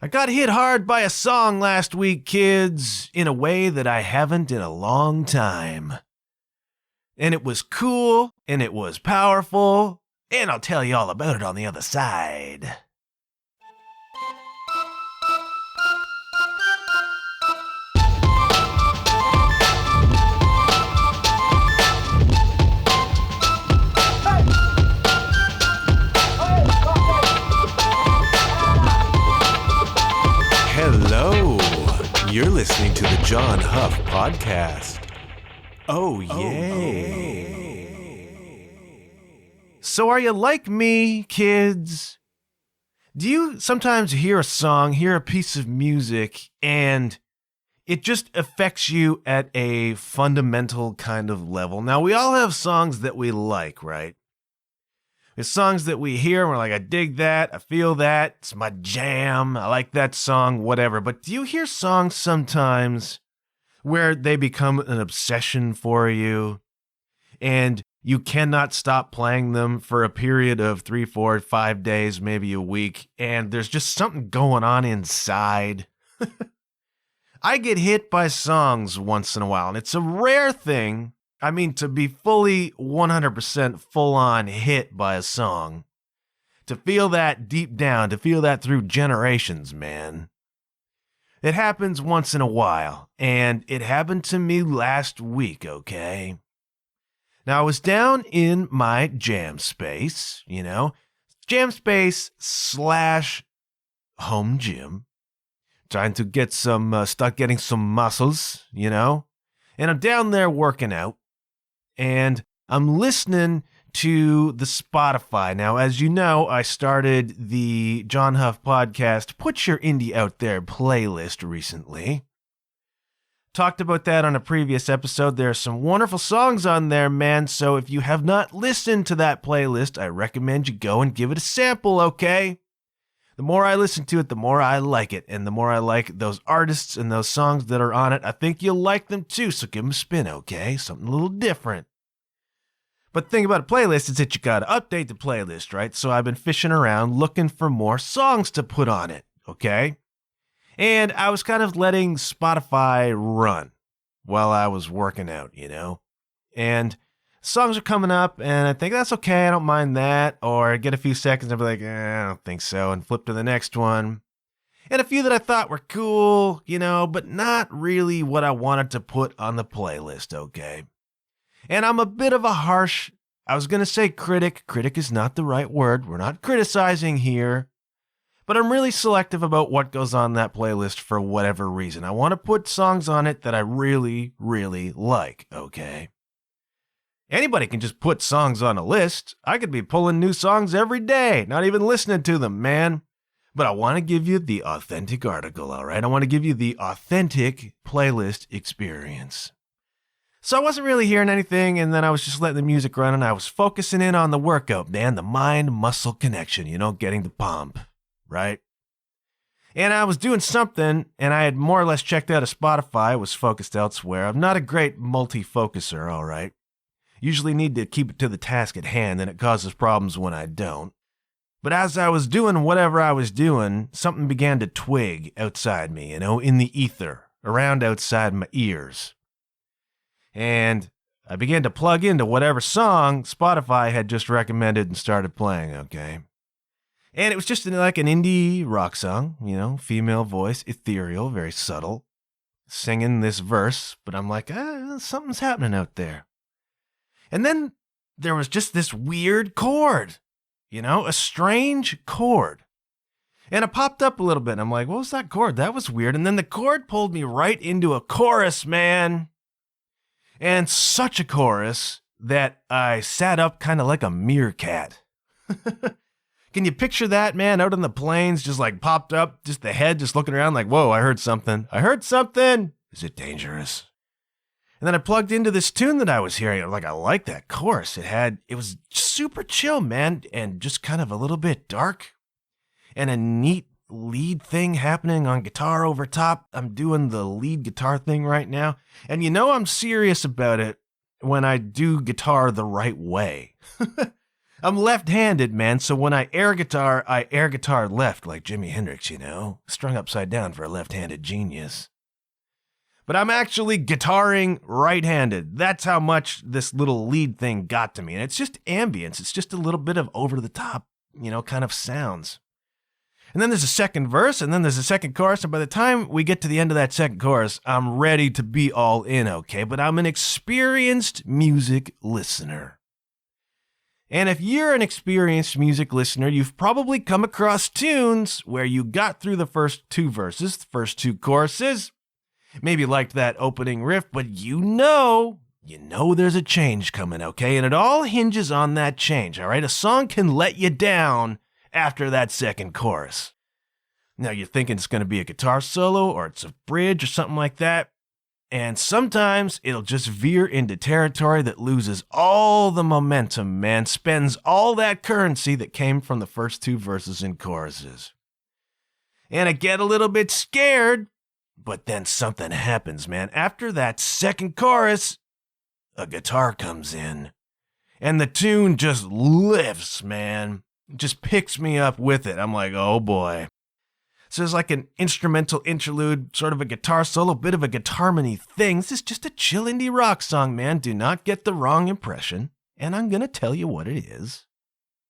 I got hit hard by a song last week, kids, in a way that I haven't in a long time. And it was cool, and it was powerful, and I'll tell you all about it on the other side. Hello, you're listening to the John Huff Podcast. Oh, yay. So are you like me, kids? Do you sometimes hear a song, hear a piece of music, and it just affects you at a fundamental kind of level? Now, we all have songs that we like, right? There's songs that we hear and we're like, I dig that, I feel that, it's my jam, I like that song, whatever. But do you hear songs sometimes where they become an obsession for you and you cannot stop playing them for a period of 3, 4, 5 days, maybe a week, and there's just something going on inside? I get hit by songs once in a while, and it's a rare thing. I mean, to be fully 100% full-on hit by a song. To feel that deep down, to feel that through generations, man. It happens once in a while, and it happened to me last week, okay? Now, I was down in my jam space, jam space / home gym, trying to get start getting some muscles, and I'm down there working out. And I'm listening to the Spotify. Now, as you know, I started the John Huff Podcast Put Your Indie Out There playlist recently. Talked about that on a previous episode. There are some wonderful songs on there, man. So if you have not listened to that playlist, I recommend you go and give it a sample, okay? The more I listen to it, the more I like it. And the more I like those artists and those songs that are on it, I think you'll like them too. So give them a spin, okay? Something a little different. But the thing about a playlist is that you got to update the playlist, right? So I've been fishing around looking for more songs to put on it, okay? And I was kind of letting Spotify run while I was working out, And songs are coming up, and I think that's okay, I don't mind that. Or get a few seconds, and I'll be like, I don't think so, and flip to the next one. And a few that I thought were cool, but not really what I wanted to put on the playlist, okay? And I'm a bit of a harsh, I was going to say critic. Critic is not the right word. We're not criticizing here. But I'm really selective about what goes on that playlist for whatever reason. I want to put songs on it that I really, really like, okay? Anybody can just put songs on a list. I could be pulling new songs every day, not even listening to them, man. But I want to give you the authentic article, all right? I want to give you the authentic playlist experience. So I wasn't really hearing anything, and then I was just letting the music run, and I was focusing in on the workout, man, the mind-muscle connection, getting the pump, right? And I was doing something, and I had more or less checked out of Spotify, was focused elsewhere. I'm not a great multi-focuser, all right? Usually need to keep it to the task at hand, and it causes problems when I don't. But as I was doing whatever I was doing, something began to twig outside me, in the ether, around outside my ears. And I began to plug into whatever song Spotify had just recommended and started playing, okay? And it was just like an indie rock song, female voice, ethereal, very subtle, singing this verse, but I'm like, something's happening out there. And then there was just this weird chord, a strange chord. And it popped up a little bit, and I'm like, what was that chord? That was weird. And then the chord pulled me right into a chorus, man. And such a chorus that I sat up kind of like a meerkat. Can you picture that, man, out on the plains, just like popped up, just the head just looking around like, whoa, I heard something. I heard something. Is it dangerous? And then I plugged into this tune that I was hearing. I'm like, I like that chorus. It was super chill, man, and just kind of a little bit dark and a neat lead thing happening on guitar over top. I'm doing the lead guitar thing right now. And I'm serious about it when I do guitar the right way. I'm left-handed, man, so when I air guitar left like Jimi Hendrix, strung upside down for a left-handed genius. But I'm actually guitaring right-handed. That's how much this little lead thing got to me. And it's just ambience. It's just a little bit of over-the-top, kind of sounds. And then there's a second verse, and then there's a second chorus, and by the time we get to the end of that second chorus, I'm ready to be all in, okay? But I'm an experienced music listener. And if you're an experienced music listener, you've probably come across tunes where you got through the first two verses, the first two choruses, maybe liked that opening riff, but you know there's a change coming, okay? And it all hinges on that change, all right? A song can let you down after that second chorus. Now you're thinking it's going to be a guitar solo or it's a bridge or something like that. And sometimes it'll just veer into territory that loses all the momentum, man, spends all that currency that came from the first two verses and choruses. And I get a little bit scared, but then something happens, man. After that second chorus, a guitar comes in, and the tune just lifts, man. Just picks me up with it. I'm like, oh boy. So there's like an instrumental interlude, sort of a guitar solo, bit of a guitar-many thing. This is just a chill indie rock song, man. Do not get the wrong impression. And I'm going to tell you what it is.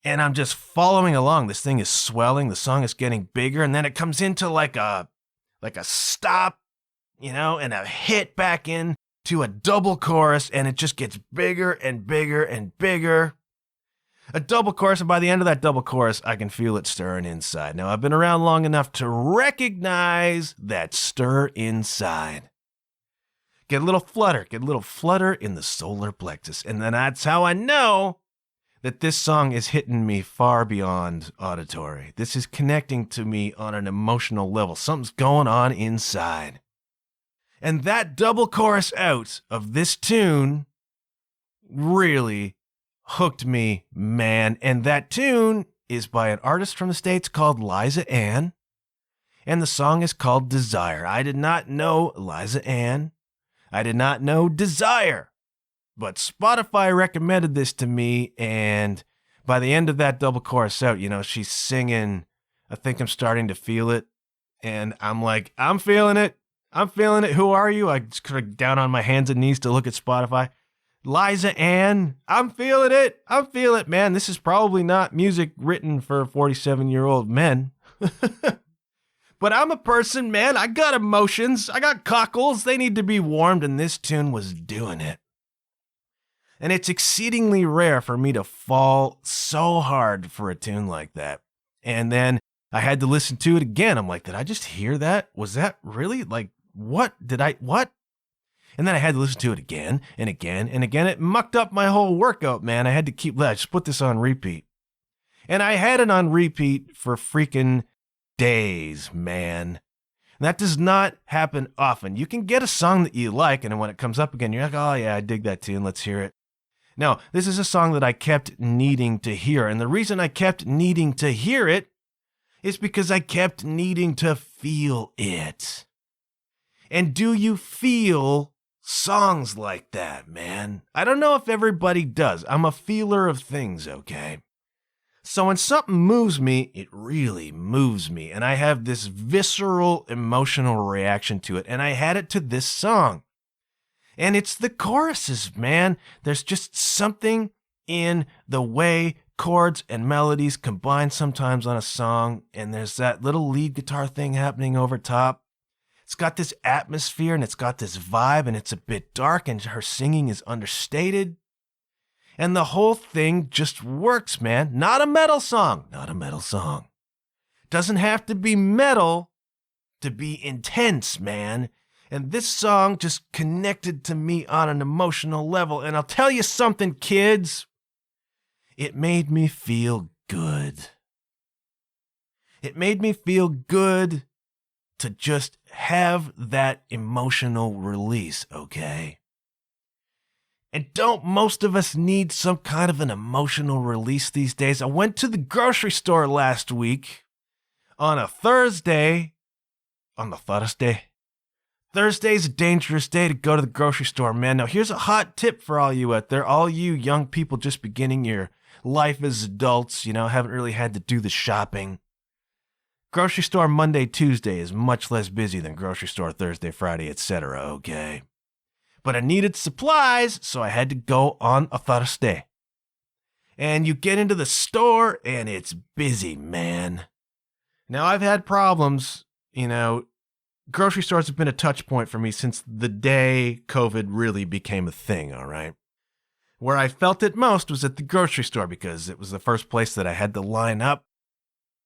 And I'm just following along. This thing is swelling. The song is getting bigger. And then it comes into like a stop, and a hit back in to a double chorus. And it just gets bigger and bigger and bigger. A double chorus, and by the end of that double chorus, I can feel it stirring inside. Now, I've been around long enough to recognize that stir inside. Get a little flutter in the solar plexus, and then that's how I know that this song is hitting me far beyond auditory. This is connecting to me on an emotional level. Something's going on inside. And that double chorus out of this tune really hooked me, man. And that tune is by an artist from the States called Liza Ann, and the song is called Desire. I did not know Liza Ann. I did not know Desire, but Spotify recommended this to me, and by the end of that double chorus out, she's singing, I think I'm starting to feel it, and I'm like, I'm feeling it. Who are you? I just kind of down on my hands and knees to look at Spotify. Liza Ann, I'm feeling it, man. This is probably not music written for 47-year-old men. But I'm a person, man. I got emotions. I got cockles. They need to be warmed, and this tune was doing it. And it's exceedingly rare for me to fall so hard for a tune like that. And then I had to listen to it again. I'm like, did I just hear that? Was that really? Like, what? What? And then I had to listen to it again and again and again. It mucked up my whole workout, man. I just put this on repeat. And I had it on repeat for freaking days, man. And that does not happen often. You can get a song that you like, and then when it comes up again, you're like, oh yeah, I dig that tune. Let's hear it. No, this is a song that I kept needing to hear. And the reason I kept needing to hear it is because I kept needing to feel it. And do you feel songs like that, man? I don't know if everybody does. I'm a feeler of things, okay? So when something moves me, it really moves me. And I have this visceral emotional reaction to it. And I had it to this song. And it's the choruses, man. There's just something in the way chords and melodies combine sometimes on a song. And there's that little lead guitar thing happening over top. It's got this atmosphere and it's got this vibe, and it's a bit dark, and her singing is understated. And the whole thing just works, man. Not a metal song. Doesn't have to be metal to be intense, man. And this song just connected to me on an emotional level. And I'll tell you something, kids. It made me feel good. It made me feel good to just have that emotional release, okay? And don't most of us need some kind of an emotional release these days? I went to the grocery store last week on a Thursday. Thursday's a dangerous day to go to the grocery store, man. Now, here's a hot tip for all you out there, all you young people just beginning your life as adults, haven't really had to do the shopping. Grocery store Monday, Tuesday is much less busy than grocery store Thursday, Friday, etc., okay? But I needed supplies, so I had to go on a Thursday. And you get into the store, and it's busy, man. Now, I've had problems, grocery stores have been a touch point for me since the day COVID really became a thing, all right? Where I felt it most was at the grocery store because it was the first place that I had to line up.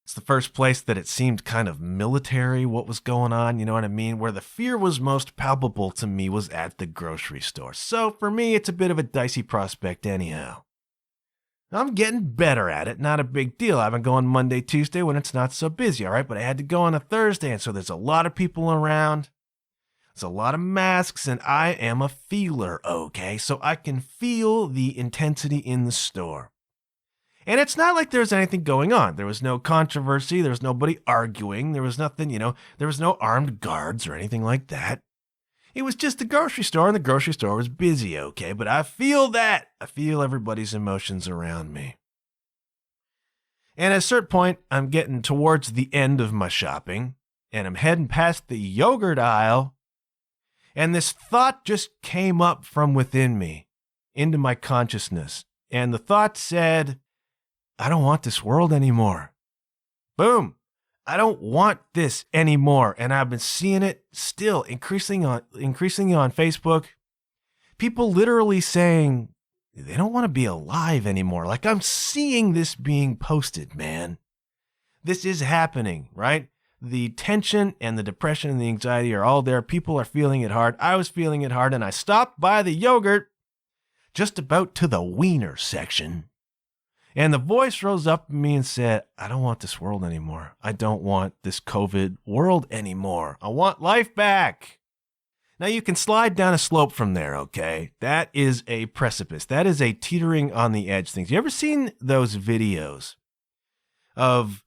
It's the first place that it seemed kind of military what was going on, you know what I mean? Where the fear was most palpable to me was at the grocery store. So for me, it's a bit of a dicey prospect anyhow. I'm getting better at it, not a big deal. I've been going Monday, Tuesday when it's not so busy, all right? But I had to go on a Thursday, and so there's a lot of people around. There's a lot of masks, and I am a feeler, okay? So I can feel the intensity in the store. And it's not like there's anything going on. There was no controversy. There was nobody arguing. There was nothing, there was no armed guards or anything like that. It was just the grocery store, and the grocery store was busy, okay? But I feel that. I feel everybody's emotions around me. And at a certain point, I'm getting towards the end of my shopping, and I'm heading past the yogurt aisle, and this thought just came up from within me into my consciousness. And the thought said, I don't want this world anymore. Boom. I don't want this anymore. And I've been seeing it still increasingly on Facebook. People literally saying they don't want to be alive anymore. Like I'm seeing this being posted, man. This is happening, right? The tension and the depression and the anxiety are all there. People are feeling it hard. I was feeling it hard, and I stopped by the yogurt just about to the wiener section. And the voice rose up in me and said, I don't want this world anymore. I don't want this COVID world anymore. I want life back. Now you can slide down a slope from there, okay? That is a precipice. That is a teetering on the edge thing. You ever seen those videos of,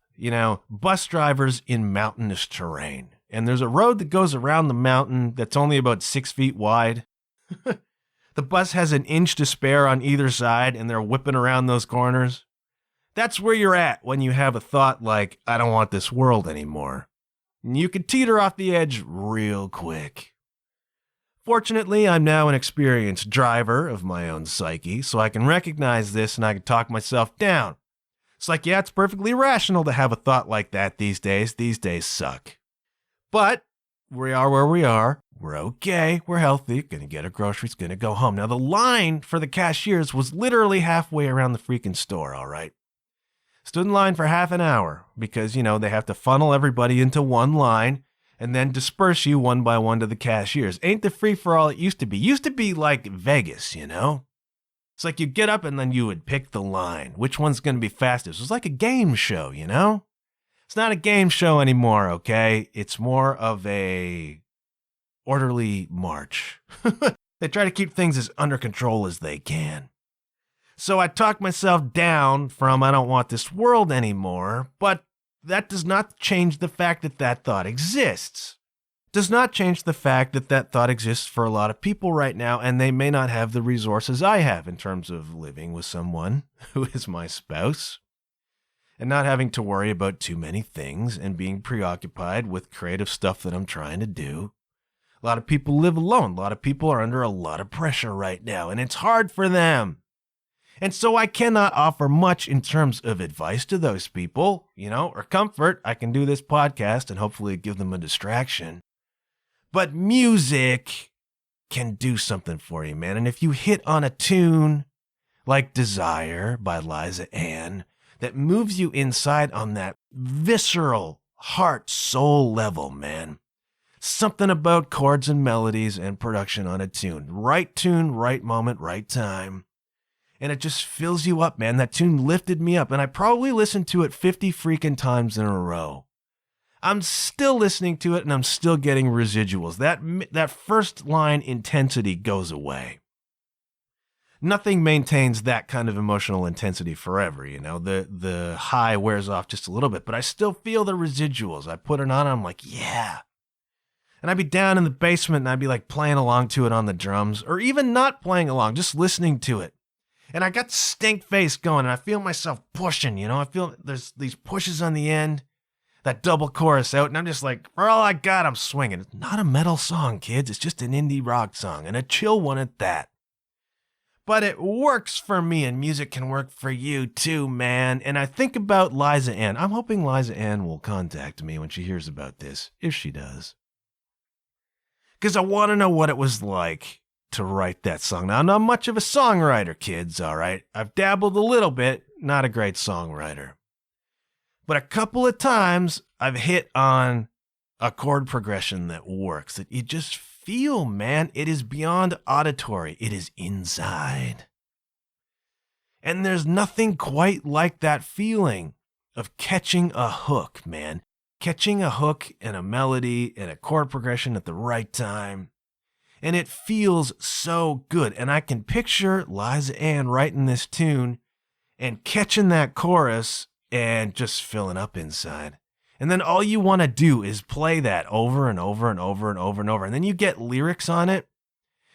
bus drivers in mountainous terrain? And there's a road that goes around the mountain that's only about 6 feet wide. The bus has an inch to spare on either side, and they're whipping around those corners. That's where you're at when you have a thought like, I don't want this world anymore. And you can teeter off the edge real quick. Fortunately, I'm now an experienced driver of my own psyche, so I can recognize this and I can talk myself down. It's like, yeah, it's perfectly rational to have a thought like that these days. These days suck. But we are where we are. We're okay. We're healthy. Gonna get our groceries. Gonna go home. Now, the line for the cashiers was literally halfway around the freaking store, all right? Stood in line for half an hour because, they have to funnel everybody into one line and then disperse you one by one to the cashiers. Ain't the free-for-all it used to be. Used to be like Vegas, It's like you get up and then you would pick the line. Which one's gonna be fastest? It was like a game show, It's not a game show anymore, okay? It's more of a orderly march. They try to keep things as under control as they can. So I talked myself down from I don't want this world anymore, but that does not change the fact that that thought exists. Does not change the fact that that thought exists for a lot of people right now, and they may not have the resources I have in terms of living with someone who is my spouse and not having to worry about too many things and being preoccupied with creative stuff that I'm trying to do. A lot of people live alone. A lot of people are under a lot of pressure right now, and it's hard for them. And so I cannot offer much in terms of advice to those people, or comfort. I can do this podcast and hopefully give them a distraction. But music can do something for you, man. And if you hit on a tune like Desire by Liza Ann that moves you inside on that visceral heart, soul level, man. Something about chords and melodies and production on a tune, right moment, right time. And it just fills you up, man. That tune lifted me up, and I probably listened to it 50 freaking times in a row. I'm still listening to it, and I'm still getting residuals. That first line intensity goes away. Nothing maintains that kind of emotional intensity forever, The high wears off just a little bit, but I still feel the residuals. I put it on, and I'm like, yeah. And I'd be down in the basement, and I'd be like playing along to it on the drums, or even not playing along, just listening to it. And I got stink face going, and I feel myself pushing, you know? I feel there's these pushes on the end, that double chorus out, and I'm just like, for all I got, I'm swinging. It's not a metal song, kids. It's just an indie rock song, and a chill one at that. But it works for me, and music can work for you too, man. And I think about Liza Ann. I'm hoping Liza Ann will contact me when she hears about this, if she does. Because I want to know what it was like to write that song. Now, I'm not much of a songwriter, kids, all right? I've dabbled a little bit, not a great songwriter. But a couple of times, I've hit on a chord progression that works, that you just feel, man. It is beyond auditory. It is inside. And there's nothing quite like that feeling of catching a hook, man. Catching a hook and a melody and a chord progression at the right time. And it feels so good. And I can picture Liza Ann writing this tune and catching that chorus and just filling up inside. And then all you want to do is play that over and over and over and over and over. And then you get lyrics on it,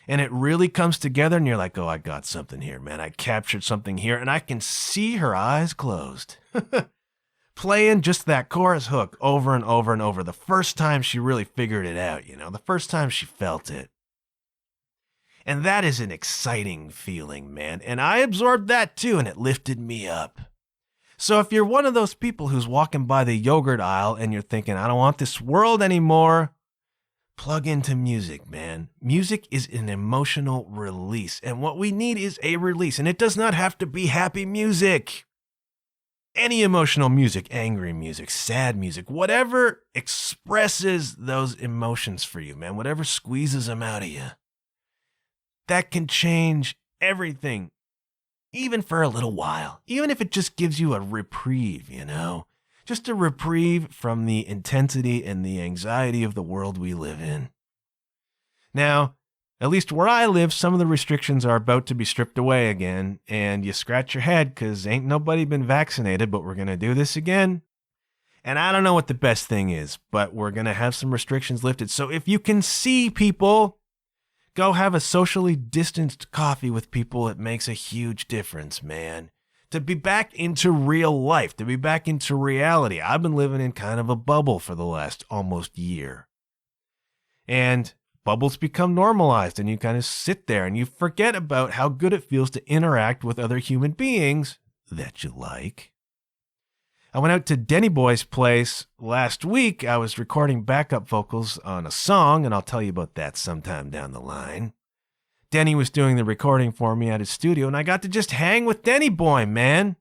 and it really comes together, and you're like, oh, I got something here, man. I captured something here, and I can see her eyes closed. Playing just that chorus hook over and over and over. The first time she really figured it out, you know, the first time she felt it. And that is an exciting feeling, man. And I absorbed that too, and it lifted me up. So if you're one of those people who's walking by the yogurt aisle and you're thinking, I don't want this world anymore, plug into music, man. Music is an emotional release. And what we need is a release. And it does not have to be happy music. Any emotional music, angry music, sad music, whatever expresses those emotions for you, man. Whatever squeezes them out of you. That can change everything. Even for a little while, even if it just gives you a reprieve, you know, just a reprieve from the intensity and the anxiety of the world we live in. Now, at least where I live, some of the restrictions are about to be stripped away again, and you scratch your head because ain't nobody been vaccinated, but we're going to do this again. And I don't know what the best thing is, but we're going to have some restrictions lifted. So if you can see people, go have a socially distanced coffee with people. It makes a huge difference, man. To be back into real life, to be back into reality. I've been living in kind of a bubble for the last almost year. And bubbles become normalized, and you kind of sit there and you forget about how good it feels to interact with other human beings that you like. I went out to Denny Boy's place last week. I was recording backup vocals on a song, and I'll tell you about that sometime down the line. Denny was doing the recording for me at his studio, and I got to just hang with Denny Boy, man.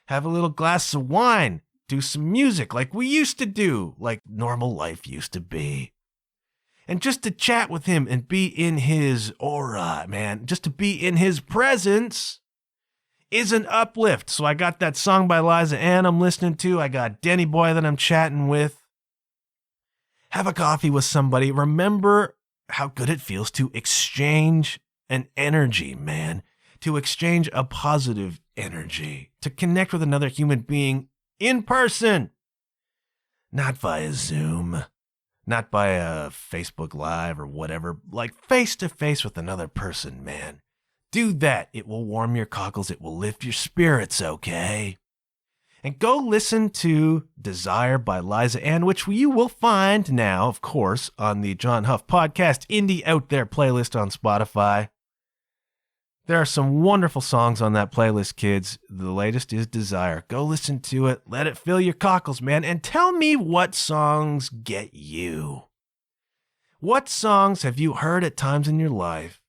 Have a little glass of wine, do some music like we used to do, like normal life used to be. And just to chat with him and be in his aura, man, just to be in his presence is an uplift. So I got that song by Liza Ann I'm listening to. I got Denny Boy that I'm chatting with. Have a coffee with somebody. Remember how good it feels to exchange an energy, man. To exchange a positive energy. To connect with another human being in person. Not via Zoom. Not by a Facebook Live or whatever. Like face to face with another person, man. Do that. It will warm your cockles. It will lift your spirits, okay? And go listen to Desire by Liza Ann, which you will find now, of course, on the John Huff Podcast Indie Out There playlist on Spotify. There are some wonderful songs on that playlist, kids. The latest is Desire. Go listen to it. Let it fill your cockles, man. And tell me what songs get you. What songs have you heard at times in your life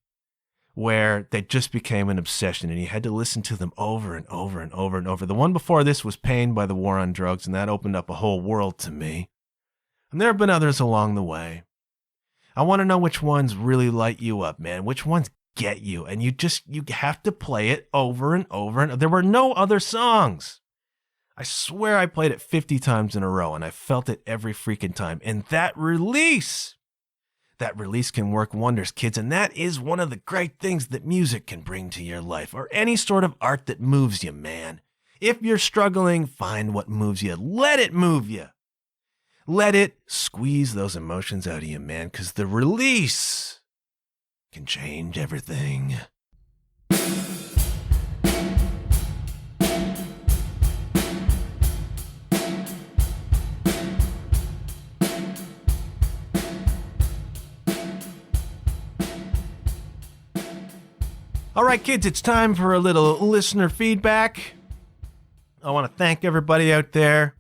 where they just became an obsession and you had to listen to them over and over and over and over? The one before this was Pain by the War on Drugs, and that opened up a whole world to me. And there have been others along the way. I want to know which ones really light you up, man. Which ones get you? And you have to play it over and over. And there were no other songs. I swear I played it 50 times in a row, and I felt it every freaking time. And that release can work wonders, kids. And that is one of the great things that music can bring to your life, or any sort of art that moves you, man. If you're struggling, find what moves you. Let it move you. Let it squeeze those emotions out of you, man, because the release can change everything. All right, kids, it's time for a little listener feedback. I want to thank everybody out there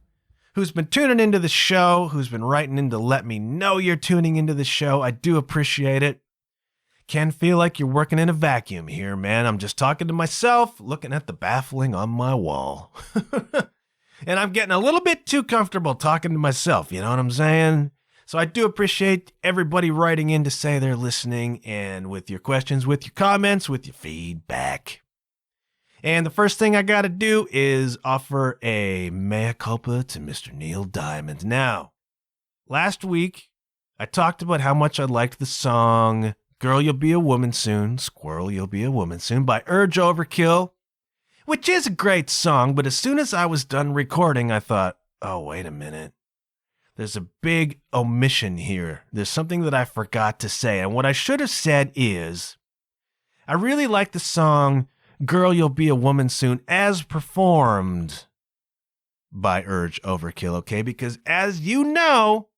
who's been tuning into the show, who's been writing in to let me know you're tuning into the show. I do appreciate it. Can feel like you're working in a vacuum here, man. I'm just talking to myself, looking at the baffling on my wall. And I'm getting a little bit too comfortable talking to myself, you know what I'm saying? So I do appreciate everybody writing in to say they're listening, and with your questions, with your comments, with your feedback. And the first thing I got to do is offer a mea culpa to Mr. Neil Diamond. Now, last week, I talked about how much I liked the song Girl, You'll Be a Woman Soon, Squirrel, You'll Be a Woman Soon by Urge Overkill, which is a great song, but as soon as I was done recording, I thought, oh, wait a minute. There's a big omission here. There's something that I forgot to say. And what I should have said is, I really like the song Girl, You'll Be a Woman Soon as performed by Urge Overkill, okay? Because as you know,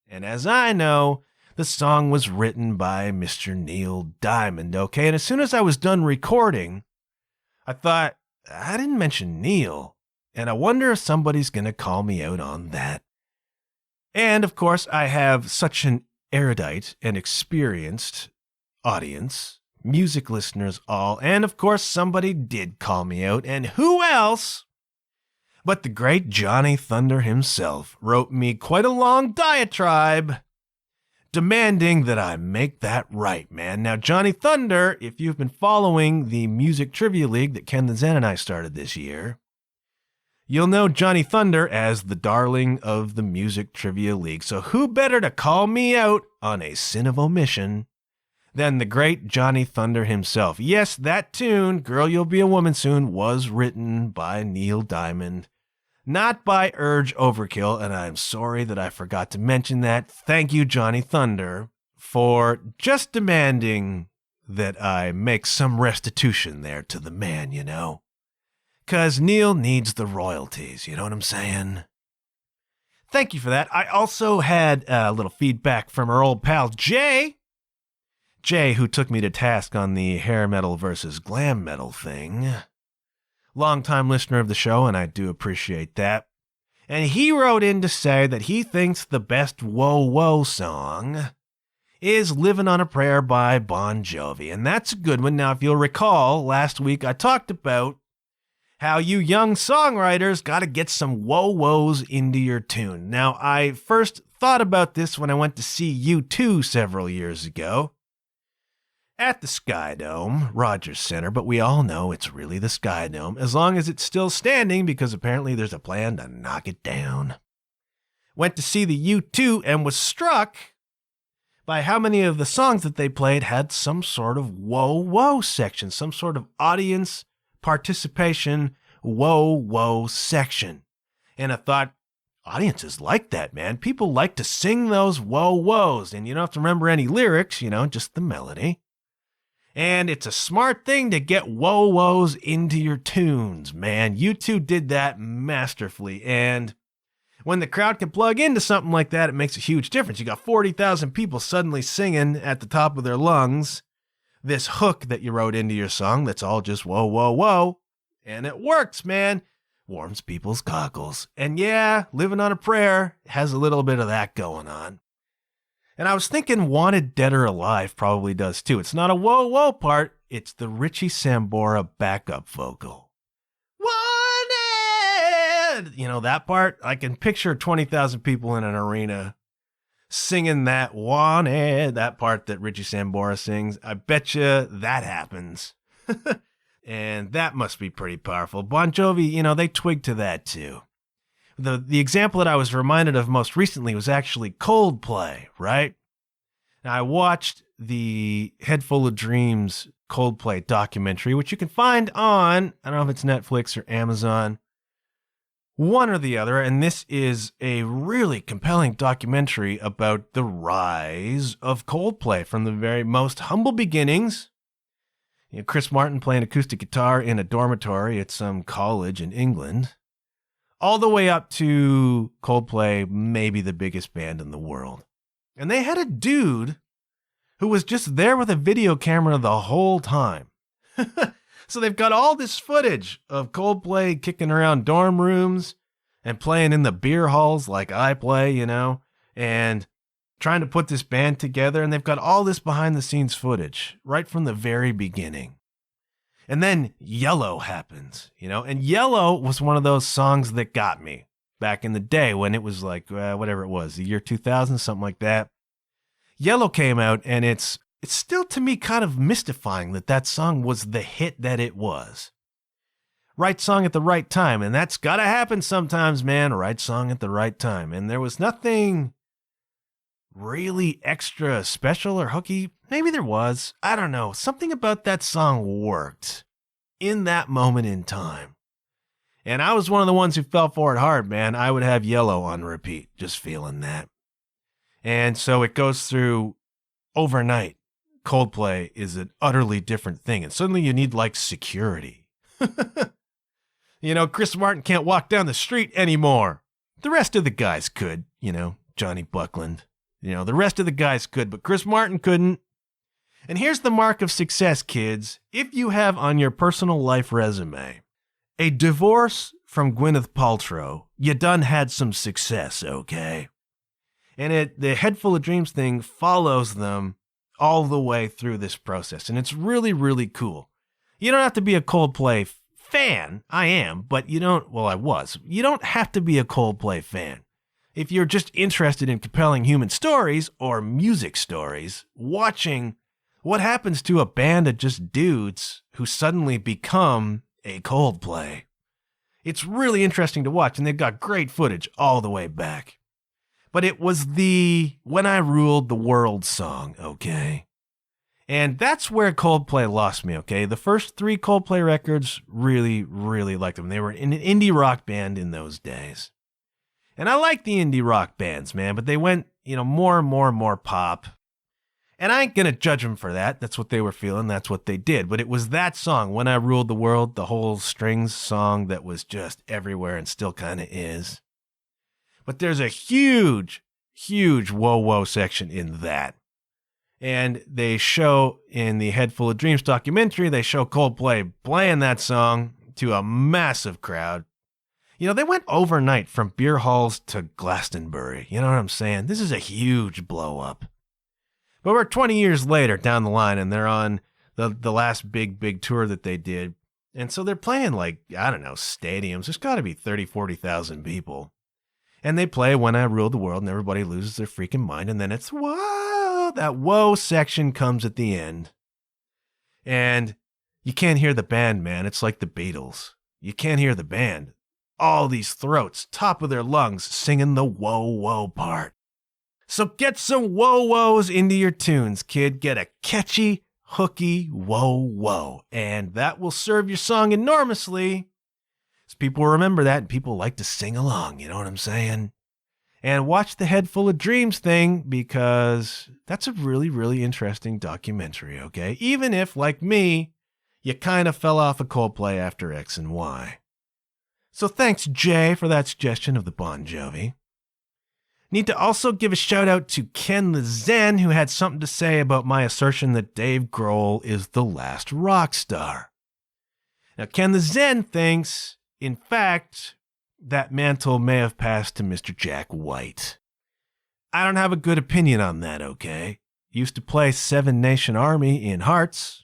and as I know, the song was written by Mr. Neil Diamond, okay? And as soon as I was done recording, I thought, I didn't mention Neil, and I wonder if somebody's going to call me out on that. And, of course, I have such an erudite and experienced audience, music listeners all, and, of course, somebody did call me out, and who else but the great Johnny Thunder himself wrote me quite a long diatribe demanding that I make that right, man. Now, Johnny Thunder, if you've been following the Music Trivia League that Ken the Zen and I started this year, you'll know Johnny Thunder as the darling of the Music Trivia League. So who better to call me out on a sin of omission than the great Johnny Thunder himself? Yes, that tune, Girl, You'll Be a Woman Soon, was written by Neil Diamond, not by Urge Overkill, and I'm sorry that I forgot to mention that. Thank you, Johnny Thunder, for just demanding that I make some restitution there to the man, you know? 'Cause Neil needs the royalties, you know what I'm saying? Thank you for that. I also had a little feedback from our old pal Jay, who took me to task on the hair metal versus glam metal thing. Longtime listener of the show, and I do appreciate that. And he wrote in to say that he thinks the best Whoa Whoa song is Livin' on a Prayer by Bon Jovi. And that's a good one. Now, if you'll recall, last week I talked about how you young songwriters got to get some whoa-whoas into your tune. Now, I first thought about this when I went to see U2 several years ago at the Sky Dome, Rogers Center, but we all know it's really the Sky Dome, as long as it's still standing, because apparently there's a plan to knock it down. Went to see the U2 and was struck by how many of the songs that they played had some sort of whoa-whoa section, some sort of audience participation whoa-whoa section. And I thought, audiences like that, man. People like to sing those whoa-whoas, and you don't have to remember any lyrics, you know, just the melody. And it's a smart thing to get whoa-whoas into your tunes, man. U2 did that masterfully, and when the crowd can plug into something like that, it makes a huge difference. You got 40,000 people suddenly singing at the top of their lungs this hook that you wrote into your song that's all just whoa, whoa, whoa. And it works, man. Warms people's cockles. And yeah, Living on a Prayer has a little bit of that going on. And I was thinking Wanted Dead or Alive probably does too. It's not a whoa, whoa part. It's the Richie Sambora backup vocal. Wanted! You know, that part? I can picture 20,000 people in an arena singing that Wanted, that part that Richie Sambora sings. I bet you that happens. And that must be pretty powerful. Bon Jovi, you know, they twig to that too. The example that I was reminded of most recently was actually Coldplay, right? Now, I watched the Head Full of Dreams Coldplay documentary, which you can find on, I don't know if it's Netflix or Amazon, one or the other, and this is a really compelling documentary about the rise of Coldplay from the very most humble beginnings. You know, Chris Martin playing acoustic guitar in a dormitory at some college in England, all the way up to Coldplay, maybe the biggest band in the world. And they had a dude who was just there with a video camera the whole time. So they've got all this footage of Coldplay kicking around dorm rooms and playing in the beer halls like I play, and trying to put this band together. And they've got all this behind the scenes footage right from the very beginning. And then Yellow happens, and Yellow was one of those songs that got me back in the day when it was like, whatever it was, the year 2000, something like that. Yellow came out, and it's still to me kind of mystifying that song was the hit that it was. Right song at the right time, and that's gotta happen sometimes, man. Right song at the right time. And there was nothing really extra special or hooky. Maybe there was. I don't know. Something about that song worked in that moment in time. And I was one of the ones who fell for it hard, man. I would have Yellow on repeat, just feeling that. And so it goes through overnight. Coldplay is an utterly different thing. And suddenly you need like security. Chris Martin can't walk down the street anymore. The rest of the guys could, Johnny Buckland. The rest of the guys could, but Chris Martin couldn't. And here's the mark of success, kids. If you have on your personal life resume a divorce from Gwyneth Paltrow, you done had some success, okay? And the Head Full of Dreams thing follows them all the way through this process. And it's really, really cool. You don't have to be a Coldplay fan. I am, but I was. You don't have to be a Coldplay fan. If you're just interested in compelling human stories or music stories, watching what happens to a band of just dudes who suddenly become a Coldplay. It's really interesting to watch, and they've got great footage all the way back. But it was the When I Ruled the World song, okay? And that's where Coldplay lost me, okay? The first 3 Coldplay records, really, really liked them. They were an indie rock band in those days. And I like the indie rock bands, man, but they went, more and more pop. And I ain't going to judge them for that. That's what they were feeling. That's what they did. But it was that song, When I Ruled the World, the whole strings song that was just everywhere and still kind of is. But there's a huge, huge whoa section in that. And they show in the Head Full of Dreams documentary, they show Coldplay playing that song to a massive crowd. They went overnight from beer halls to Glastonbury. You know what I'm saying? This is a huge blow up. But we're 20 years later down the line, and they're on the last big tour that they did. And so they're playing stadiums. There's got to be 30, 40,000 people. And they play When I Ruled the World, and everybody loses their freaking mind. And then it's, whoa, that whoa section comes at the end. And you can't hear the band, man. It's like the Beatles. You can't hear the band. All these throats, top of their lungs, singing the whoa part. So get some whoa-whoas into your tunes, kid. Get a catchy, hooky whoa. And that will serve your song enormously. Because people remember that and people like to sing along, you know what I'm saying? And watch the Head Full of Dreams thing, because that's a really, really interesting documentary, okay? Even if, like me, you kind of fell off of Coldplay after X and Y. So thanks, Jay, for that suggestion of the Bon Jovi. Need to also give a shout out to Ken the Zen, who had something to say about my assertion that Dave Grohl is the last rock star. Now, Ken the Zen thinks, in fact, that mantle may have passed to Mr. Jack White. I don't have a good opinion on that, okay? Used to play Seven Nation Army in Hearts.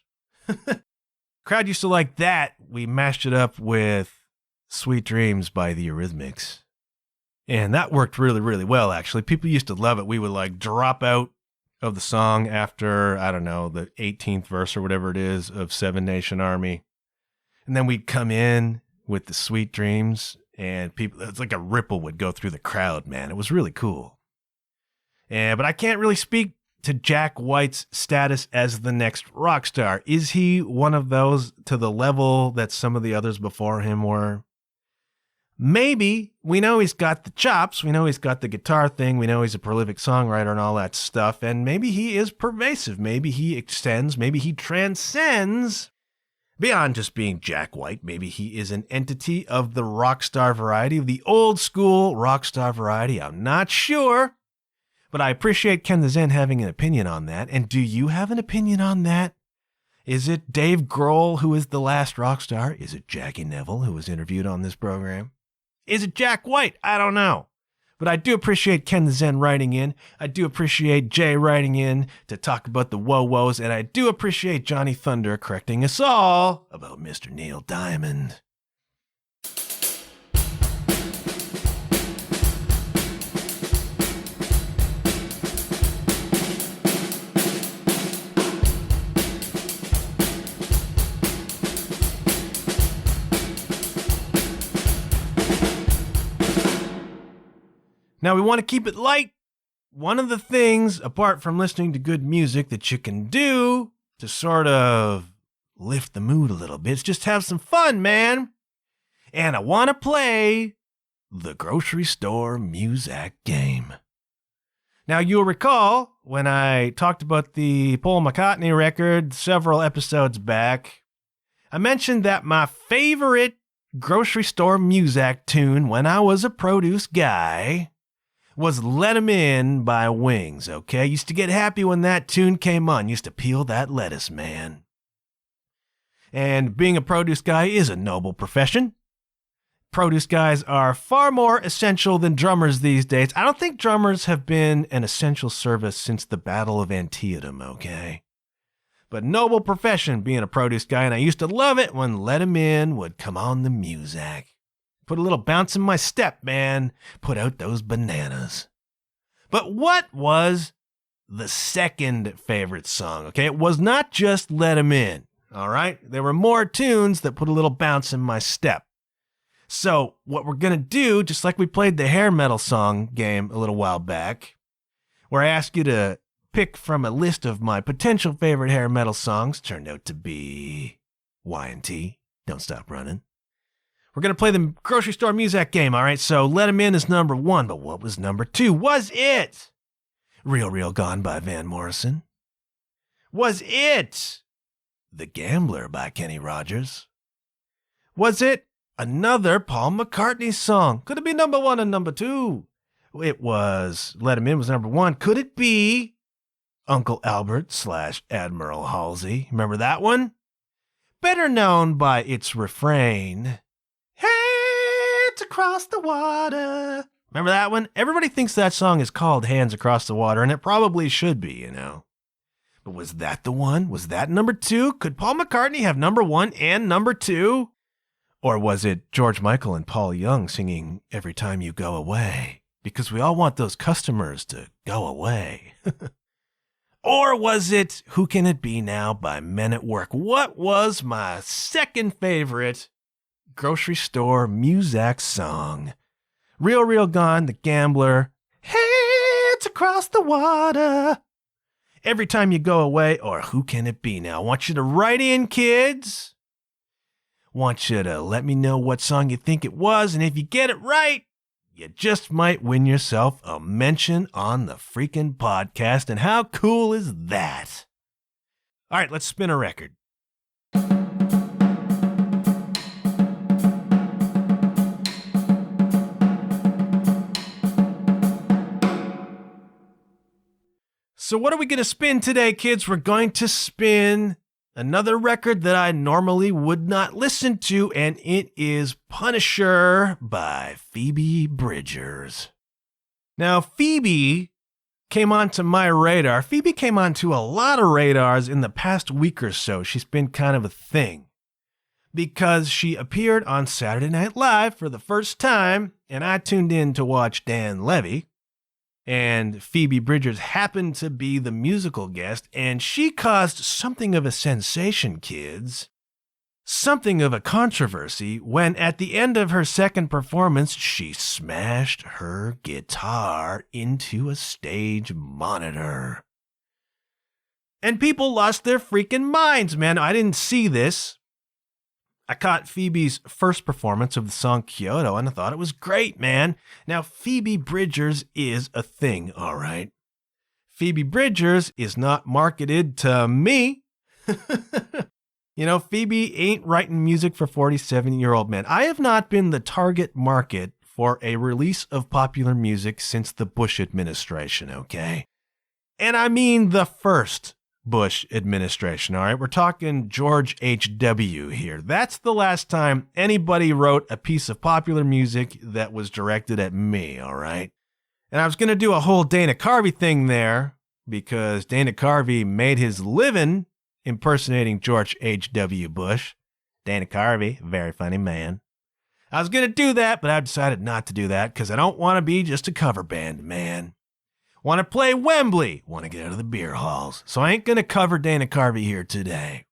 Crowd used to like that. We mashed it up with Sweet Dreams by the Eurythmics. And that worked really, really well, actually. People used to love it. We would drop out of the song after, the 18th verse or whatever it is of Seven Nation Army. And then we'd come in with the Sweet Dreams, and people, it's like a ripple would go through the crowd, man. It was really cool. But I can't really speak to Jack White's status as the next rock star. Is he one of those to the level that some of the others before him were? Maybe. We know he's got the chops. We know he's got the guitar thing. We know he's a prolific songwriter and all that stuff. And maybe he is pervasive. Maybe he extends. Maybe he transcends beyond just being Jack White. Maybe he is an entity of the rock star variety, of the old school rock star variety. I'm not sure. But I appreciate Ken the Zen having an opinion on that. And do you have an opinion on that? Is it Dave Grohl, who is the last rock star? Is it Jackie Neville, who was interviewed on this program? Is it Jack White? I don't know. But I do appreciate Ken the Zen writing in. I do appreciate Jay writing in to talk about the woes. And I do appreciate Johnny Thunder correcting us all about Mr. Neil Diamond. Now, we want to keep it light. One of the things, apart from listening to good music, that you can do to sort of lift the mood a little bit is just have some fun, man. And I want to play the grocery store Muzak game. Now, you'll recall when I talked about the Paul McCartney record several episodes back, I mentioned that my favorite grocery store Muzak tune when I was a produce guy was Let 'Em In by Wings, okay? Used to get happy when that tune came on. Used to peel that lettuce, man. And being a produce guy is a noble profession. Produce guys are far more essential than drummers these days. I don't think drummers have been an essential service since the Battle of Antietam, okay? But noble profession being a produce guy, and I used to love it when Let 'Em In would come on the Muzak. Put a little bounce in my step, man. Put out those bananas. But what was the second favorite song? Okay, it was not just Let 'Em In, all right? There were more tunes that put a little bounce in my step. So what we're going to do, just like we played the hair metal song game a little while back, where I asked you to pick from a list of my potential favorite hair metal songs, turned out to be Y&T, Don't Stop Running. We're going to play the grocery store Muzak game, all right? So Let 'Em In is number 1, but what was number 2? Was it Real Real Gone by Van Morrison? Was it The Gambler by Kenny Rogers? Was it another Paul McCartney song? Could it be number 1 and number 2? It was, Let 'Em In was number 1. Could it be Uncle Albert / Admiral Halsey? Remember that one? Better known by its refrain, Hands Across the Water. Remember that one? Everybody thinks that song is called Hands Across the Water, and it probably should be, you know. But was that the one? Was that number 2? Could Paul McCartney have number 1 and number 2? Or was it George Michael and Paul Young singing Every Time You Go Away? Because we all want those customers to go away. Or was it Who Can It Be Now by Men at Work? What was my second favorite grocery store Muzak song? Real Real Gone, The Gambler, Hands Across the Water, Every Time You Go Away, or Who Can It Be Now? I want you to write in, kids. Want you to let me know what song you think it was, and if you get it right, you just might win yourself a mention on the freaking podcast, and how cool is that? All right, let's spin a record. So what are we going to spin today, kids? We're going to spin another record that I normally would not listen to, and it is Punisher by Phoebe Bridgers. Now, Phoebe came onto my radar. Phoebe came onto a lot of radars in the past week or so. She's been kind of a thing because she appeared on Saturday Night Live for the first time, and I tuned in to watch Dan Levy. And Phoebe Bridgers happened to be the musical guest, and she caused something of a sensation, kids. Something of a controversy when at the end of her second performance, she smashed her guitar into a stage monitor. And people lost their freaking minds, man. I didn't see this. I caught Phoebe's first performance of the song Kyoto, and I thought it was great, man. Now, Phoebe Bridgers is a thing, all right? Phoebe Bridgers is not marketed to me. You know, Phoebe ain't writing music for 47-year-old men. I have not been the target market for a release of popular music since the Bush administration, okay? And I mean the first Bush administration, all right? We're talking George H.W. here. That's the last time anybody wrote a piece of popular music that was directed at me, all right? And I was going to do a whole Dana Carvey thing there because Dana Carvey made his living impersonating George H.W. Bush. Dana Carvey, very funny man. I was going to do that, but I decided not to do that because I don't want to be just a cover band, man. Want to play Wembley. Want to get out of the beer halls. So I ain't going to cover Dana Carvey here today.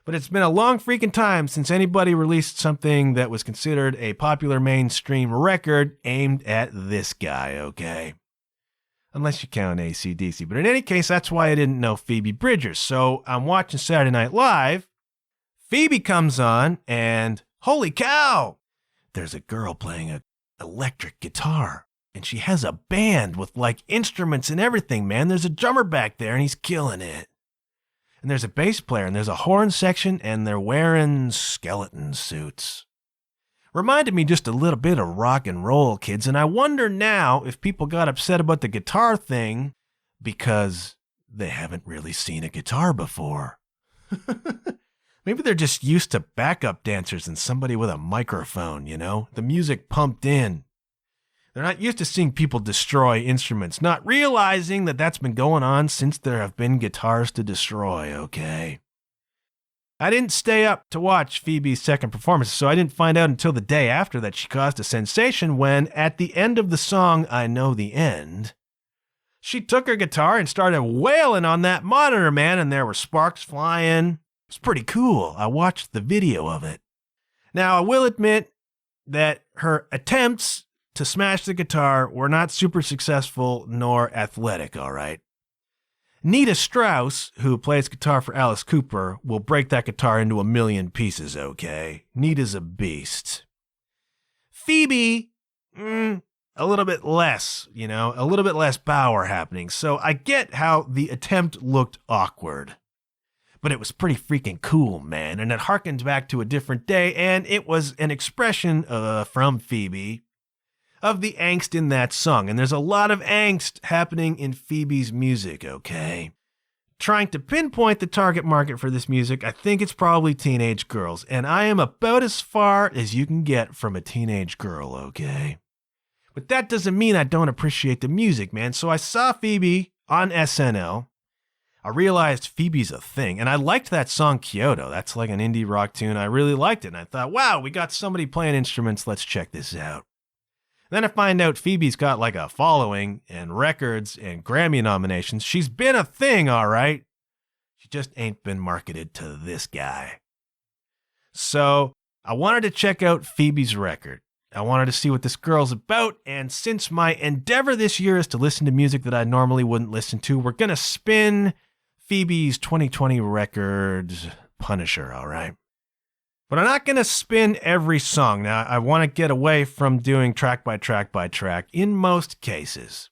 But it's been a long freaking time since anybody released something that was considered a popular mainstream record aimed at this guy, okay? Unless you count AC/DC. But in any case, that's why I didn't know Phoebe Bridgers. So I'm watching Saturday Night Live. Phoebe comes on and holy cow! There's a girl playing an electric guitar. And she has a band with like instruments and everything, man. There's a drummer back there and he's killing it. And there's a bass player and there's a horn section and they're wearing skeleton suits. Reminded me just a little bit of rock and roll, kids. And I wonder now if people got upset about the guitar thing because they haven't really seen a guitar before. Maybe they're just used to backup dancers and somebody with a microphone, you know? The music pumped in. They're not used to seeing people destroy instruments, not realizing that that's been going on since there have been guitars to destroy, okay? I didn't stay up to watch Phoebe's second performance, so I didn't find out until the day after that she caused a sensation when, at the end of the song, I Know the End, she took her guitar and started wailing on that monitor, man, and there were sparks flying. It was pretty cool. I watched the video of it. Now, I will admit that her attempts to smash the guitar were not super successful nor athletic, all right? Nita Strauss, who plays guitar for Alice Cooper, will break that guitar into a million pieces, okay? Nita's a beast. Phoebe, a little bit less, you know, a little bit less power happening, so I get how the attempt looked awkward. But it was pretty freaking cool, man, and it harkened back to a different day, and it was an expression from Phoebe of the angst in that song. And there's a lot of angst happening in Phoebe's music, okay? Trying to pinpoint the target market for this music, I think it's probably teenage girls. And I am about as far as you can get from a teenage girl, okay? But that doesn't mean I don't appreciate the music, man. So I saw Phoebe on SNL. I realized Phoebe's a thing. And I liked that song, Kyoto. That's like an indie rock tune. I really liked it. And I thought, wow, we got somebody playing instruments. Let's check this out. Then I find out Phoebe's got like a following and records and Grammy nominations. She's been a thing, all right. She just ain't been marketed to this guy. So I wanted to check out Phoebe's record. I wanted to see what this girl's about. And since my endeavor this year is to listen to music that I normally wouldn't listen to, we're going to spin Phoebe's 2020 record, Punisher, all right? But I'm not going to spin every song. Now, I want to get away from doing track by track by track in most cases.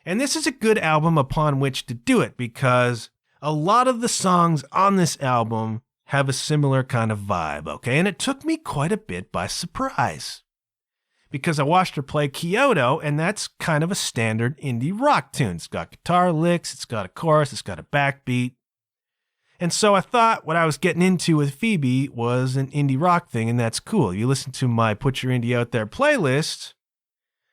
And this is a good album upon which to do it because a lot of the songs on this album have a similar kind of vibe, okay? And it took me quite a bit by surprise because I watched her play Kyoto, and that's kind of a standard indie rock tune. It's got guitar licks, it's got a chorus, it's got a backbeat. And so I thought what I was getting into with Phoebe was an indie rock thing, and that's cool. You listen to my Put Your Indie Out There playlist,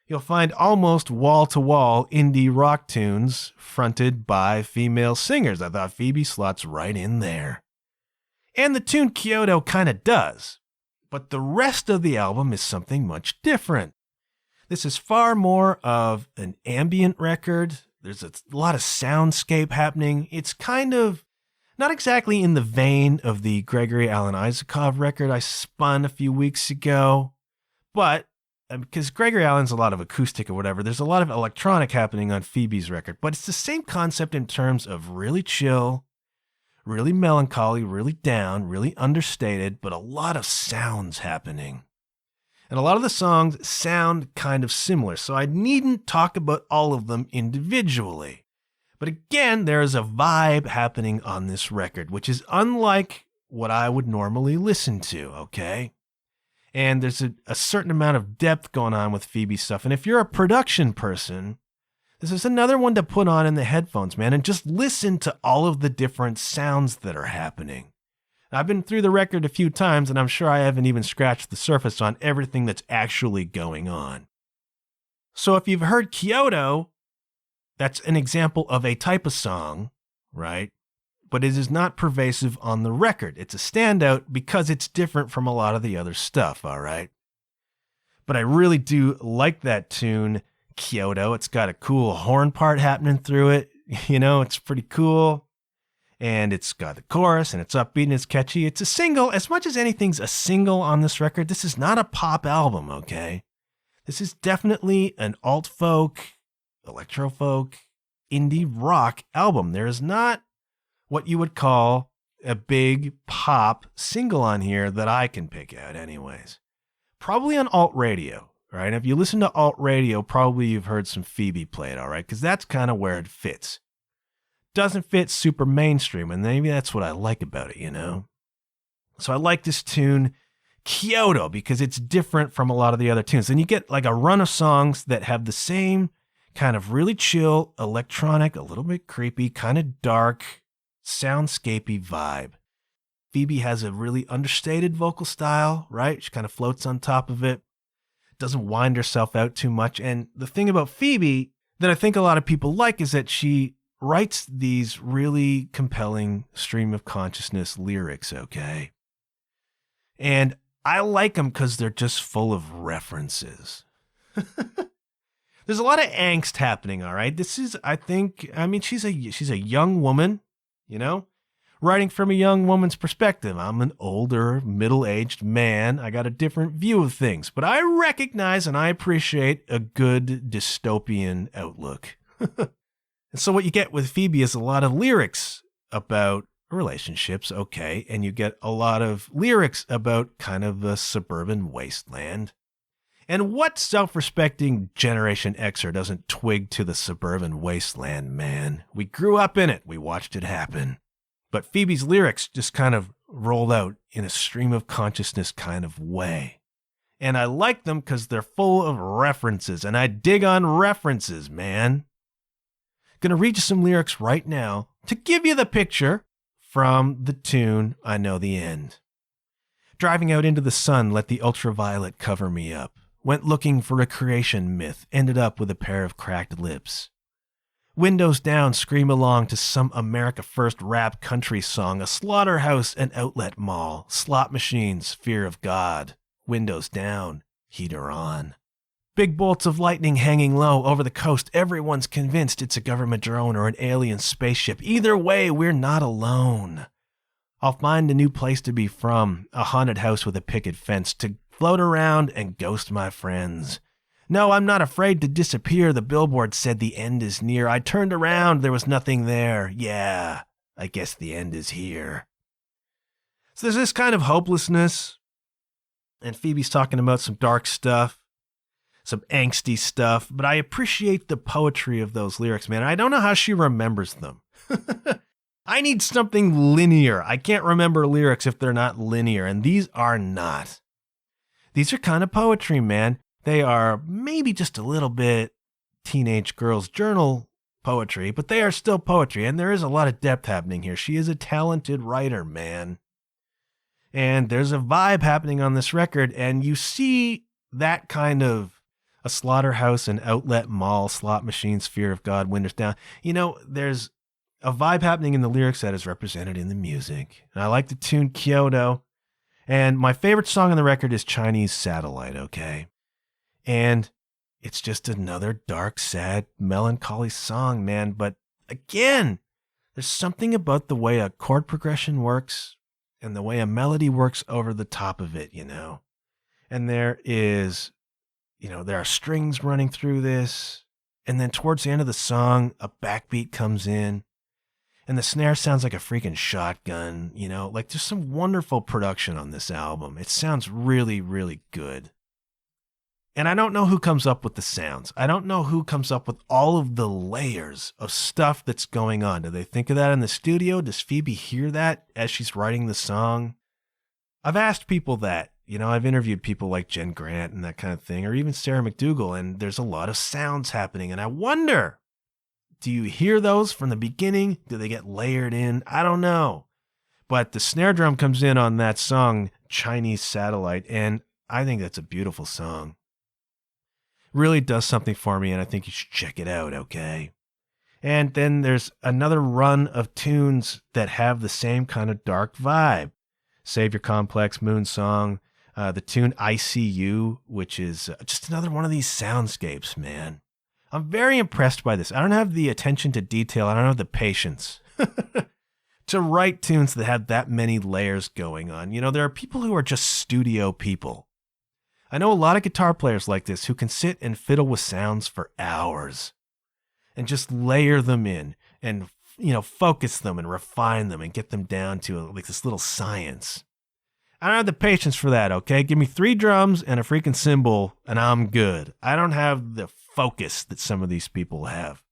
you'll find almost wall-to-wall indie rock tunes fronted by female singers. I thought Phoebe slots right in there. And the tune Kyoto kind of does. But the rest of the album is something much different. This is far more of an ambient record. There's a lot of soundscape happening. It's kind of not exactly in the vein of the Gregory Alan Isakov record I spun a few weeks ago, but because Gregory Alan's a lot of acoustic or whatever, there's a lot of electronic happening on Phoebe's record, but it's the same concept in terms of really chill, really melancholy, really down, really understated, but a lot of sounds happening. And a lot of the songs sound kind of similar, so I needn't talk about all of them individually. But again, there is a vibe happening on this record, which is unlike what I would normally listen to, okay? And there's a certain amount of depth going on with Phoebe stuff. And if you're a production person, This is another one to put on in the headphones, man, and just listen to all of the different sounds that are happening. I've been through the record a few times, and I'm sure I haven't even scratched the surface on everything that's actually going on. So if you've heard Kyoto, that's an example of a type of song, right? But it is not pervasive on the record. It's a standout because it's different from a lot of the other stuff, all right? But I really do like that tune, Kyoto. It's got a cool horn part happening through it. It's pretty cool. And it's got the chorus, and it's upbeat, and it's catchy. It's a single. As much as anything's a single on this record, this is not a pop album, okay? This is definitely an alt-folk, electro-folk, indie rock album. There is not what you would call a big pop single on here that I can pick out anyways. Probably on alt radio, right? If you listen to alt radio, probably you've heard some Phoebe played, all right? Because that's kind of where it fits. Doesn't fit super mainstream, and maybe that's what I like about it, So I like this tune, Kyoto, because it's different from a lot of the other tunes. And you get like a run of songs that have the same kind of really chill, electronic, a little bit creepy, kind of dark, soundscapey vibe. Phoebe has a really understated vocal style, right? She kind of floats on top of it, doesn't wind herself out too much. And the thing about Phoebe that I think a lot of people like is that she writes these really compelling stream of consciousness lyrics, okay? And I like them because they're just full of references. There's a lot of angst happening, all right? She's a young woman, writing from a young woman's perspective. I'm an older, middle-aged man. I got a different view of things, but I recognize and I appreciate a good dystopian outlook. And so what you get with Phoebe is a lot of lyrics about relationships, okay, and you get a lot of lyrics about kind of the suburban wasteland. And what self-respecting Generation Xer doesn't twig to the suburban wasteland, man? We grew up in it. We watched it happen. But Phoebe's lyrics just kind of rolled out in a stream of consciousness kind of way. And I like them because they're full of references, and I dig on references, man. Gonna read you some lyrics right now to give you the picture from the tune I Know the End. Driving out into the sun, let the ultraviolet cover me up. Went looking for a creation myth, ended up with a pair of cracked lips. Windows down, scream along to some America First rap country song, a slaughterhouse, an outlet mall, slot machines, fear of God. Windows down, heater on. Big bolts of lightning hanging low over the coast. Everyone's convinced it's a government drone or an alien spaceship. Either way, we're not alone. I'll find a new place to be from, a haunted house with a picket fence to float around and ghost my friends. No, I'm not afraid to disappear. The billboard said the end is near. I turned around, there was nothing there. Yeah, I guess the end is here. So there's this kind of hopelessness, and Phoebe's talking about some dark stuff. Some angsty stuff, but I appreciate the poetry of those lyrics, man. I don't know how she remembers them. I need something linear. I can't remember lyrics if they're not linear, and these are not. These are kind of poetry, man. They are maybe just a little bit teenage girl's journal poetry, but they are still poetry, and there is a lot of depth happening here. She is a talented writer, man. And there's a vibe happening on this record, and you see that kind of a slaughterhouse, an outlet mall, slot machines, fear of God, windows down. There's a vibe happening in the lyrics that is represented in the music. And I like the tune Kyoto. And my favorite song on the record is Chinese Satellite, okay? And it's just another dark, sad, melancholy song, man. But again, there's something about the way a chord progression works and the way a melody works over the top of it, And there are strings running through this. And then towards the end of the song, a backbeat comes in. And the snare sounds like a freaking shotgun, there's some wonderful production on this album. It sounds really, really good. And I don't know who comes up with the sounds. I don't know who comes up with all of the layers of stuff that's going on. Do they think of that in the studio? Does Phoebe hear that as she's writing the song? I've asked people that. I've interviewed people like Jen Grant and that kind of thing, or even Sarah McDougal, and there's a lot of sounds happening. And I wonder Do you hear those from the beginning? Do they get layered in? I don't know. But the snare drum comes in on that song, Chinese Satellite, and I think that's a beautiful song. Really does something for me, and I think you should check it out, okay? And then there's another run of tunes that have the same kind of dark vibe. Savior Complex, Moon Song, the tune ICU, which is just another one of these soundscapes, man. I'm very impressed by this. I don't have the attention to detail. I don't have the patience to write tunes that have that many layers going on. You know, there are people who are just studio people. I know a lot of guitar players like this who can sit and fiddle with sounds for hours and just layer them in and, you know, focus them and refine them and get them down to like this little science. I don't have the patience for that, okay? Give me 3 drums and a freaking cymbal and I'm good. I don't have the focus that some of these people have.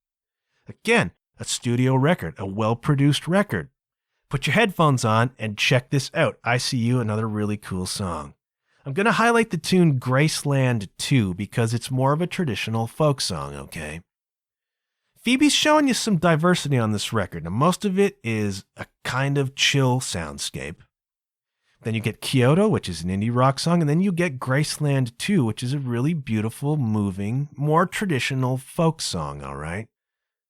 Again, a studio record, a well-produced record. Put your headphones on and check this out. ICU, another really cool song. I'm going to highlight the tune Graceland 2 because it's more of a traditional folk song, okay? Phoebe's showing you some diversity on this record. Now, most of it is a kind of chill soundscape. Then you get Kyoto, which is an indie rock song, and then you get Graceland 2, which is a really beautiful, moving, more traditional folk song, all right?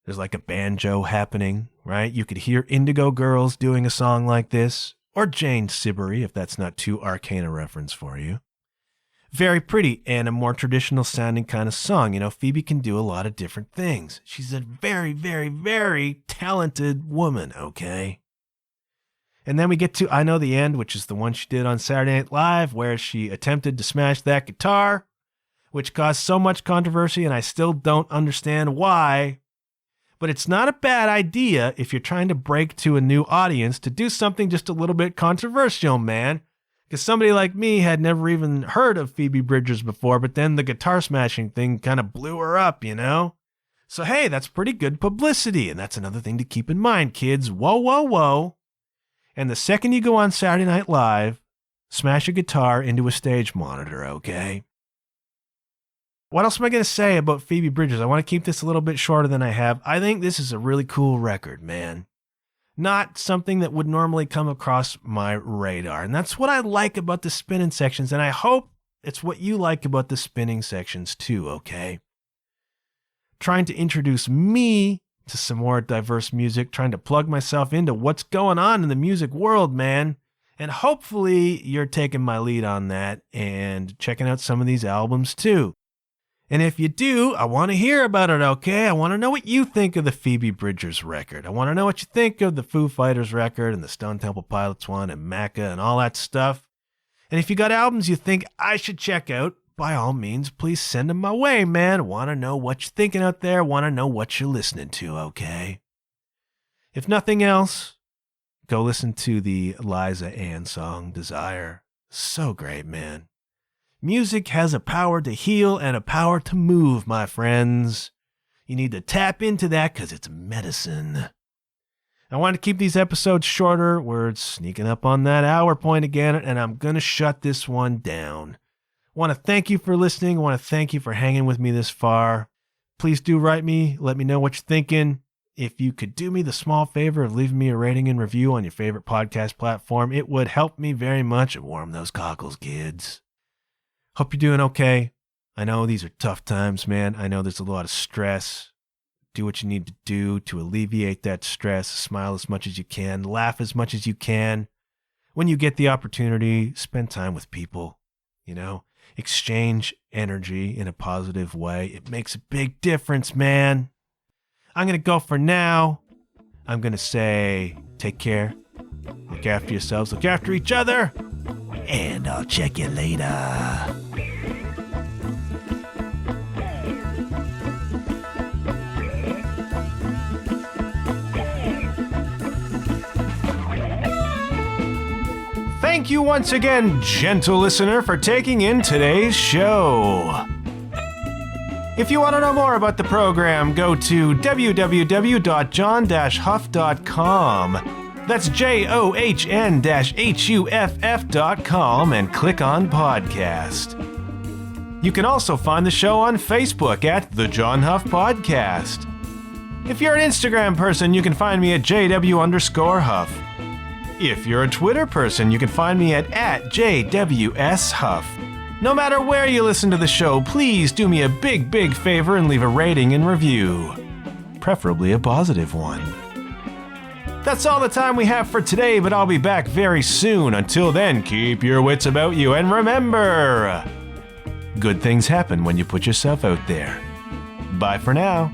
There's like a banjo happening, right? You could hear Indigo Girls doing a song like this, or Jane Siberry, if that's not too arcane a reference for you. Very pretty and a more traditional sounding kind of song. You know, Phoebe can do a lot of different things. She's a very, very, very talented woman, okay? And then we get to I Know the End, which is the one she did on Saturday Night Live, where she attempted to smash that guitar, which caused so much controversy, and I still don't understand why. But it's not a bad idea if you're trying to break to a new audience to do something just a little bit controversial, man. Because somebody like me had never even heard of Phoebe Bridgers before, but then the guitar smashing thing kind of blew her up, you know? So hey, that's pretty good publicity, and that's another thing to keep in mind, kids. Whoa, whoa, whoa. And the second you go on Saturday Night Live, smash a guitar into a stage monitor, okay? What else am I going to say about Phoebe Bridgers? I want to keep this a little bit shorter than I have. I think this is a really cool record, man. Not something that would normally come across my radar. And that's what I like about the spinning sections. And I hope it's what you like about the spinning sections too, okay? Trying to introduce me to some more diverse music, trying to plug myself into what's going on in the music world, man. And hopefully you're taking my lead on that and checking out some of these albums too. And if you do, I want to hear about it, okay? I want to know what you think of the Phoebe Bridgers record. I want to know what you think of the Foo Fighters record and the Stone Temple Pilots one and Macca and all that stuff. And if you got albums you think I should check out, by all means, please send them my way, man. Want to know what you're thinking out there. Want to know what you're listening to, okay? If nothing else, go listen to the Liza Ann song, Desire. So great, man. Music has a power to heal and a power to move, my friends. You need to tap into that because it's medicine. I want to keep these episodes shorter. We're sneaking up on that hour point again, and I'm going to shut this one down. I want to thank you for listening. I want to thank you for hanging with me this far. Please do write me. Let me know what you're thinking. If you could do me the small favor of leaving me a rating and review on your favorite podcast platform, it would help me very much and warm those cockles, kids. Hope you're doing okay. I know these are tough times, man. I know there's a lot of stress. Do what you need to do to alleviate that stress. Smile as much as you can. Laugh as much as you can. When you get the opportunity, spend time with people. You know, exchange energy in a positive way. It makes a big difference, man. I'm going to go for now. I'm going to say, take care. Look after yourselves. Look after each other. And I'll check you later. Thank you once again, gentle listener, for taking in today's show. If you want to know more about the program, go to www.john-huff.com. That's JOHN-HUFF.com and click on podcast. You can also find the show on Facebook at The John Huff Podcast. If you're an Instagram person, you can find me at JW_Huff. If you're a Twitter person, you can find me at @JWSHuff. No matter where you listen to the show, please do me a big favor and leave a rating and review. Preferably a positive one. That's all the time we have for today, but I'll be back very soon. Until then, keep your wits about you, and remember, good things happen when you put yourself out there. Bye for now.